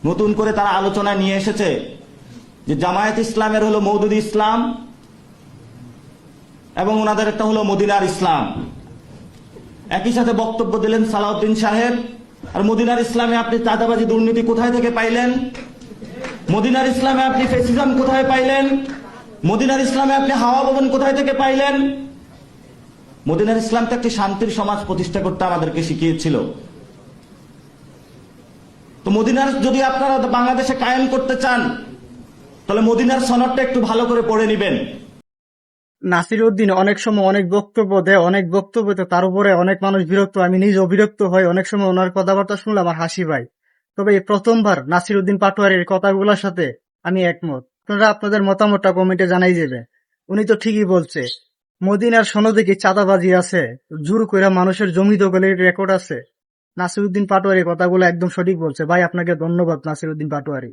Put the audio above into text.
নতুন করে তারা আলোচনা নিয়ে এসেছে যে জামায়াত ইসলামের হলো মওদুদি ইসলাম এবং ওনাদের একটা হলো মদিনার ইসলাম। একই সাথে বক্তব্য দিলেন সালাউদ্দিন সাহেব। আর মদিনার ইসলামে আপনি চাঁদাবাজি দুর্নীতি কোথায় থেকে পাইলেন? মদিনার ইসলামে আপনি ফেসিজম কোথায় পাইলেন? মদিনার ইসলামে আপনি হাওয়া ভবন কোথায় থেকে পাইলেন? মদিনার ইসলাম তো একটি শান্তির সমাজ প্রতিষ্ঠা করতে আমাদেরকে শিখিয়েছিল। তো মদিনার যদি আপনারা বাংলাদেশে কায়েম করতে চান তাহলে মদিনার সনদটা একটু ভালো করে পড়ে নেবেন। নাসিরউদ্দিন অনেক সময় অনেক বক্তব্য দেয়, অনেক বক্তব্য দেয়, তার উপরে অনেক মানুষ বিরক্ত, আমি নিজেও বিরক্ত হই। অনেক সময় ওনার কথাবার্তা শুনলে আমার হাসি পায়। তবে এই প্রথমবার নাসিরউদ্দিন পাটোয়ারির কথাগুলোর সাথে আমি একমত। আপনারা আপনাদের মতামতটা কমেন্টে জানাই যাবে। উনি তো ঠিকই বলছে, মদিনার সনদে কি চাঁদাবাজি আছে? জোর করে মানুষের জমি দখলের রেকর্ড আছে। নাসিরউদ্দিন পাটোয়ারি কথাগুলো একদম সঠিক বলছে। ভাই আপনাকে ধন্যবাদ নাসিরউদ্দিন পাটোয়ারি।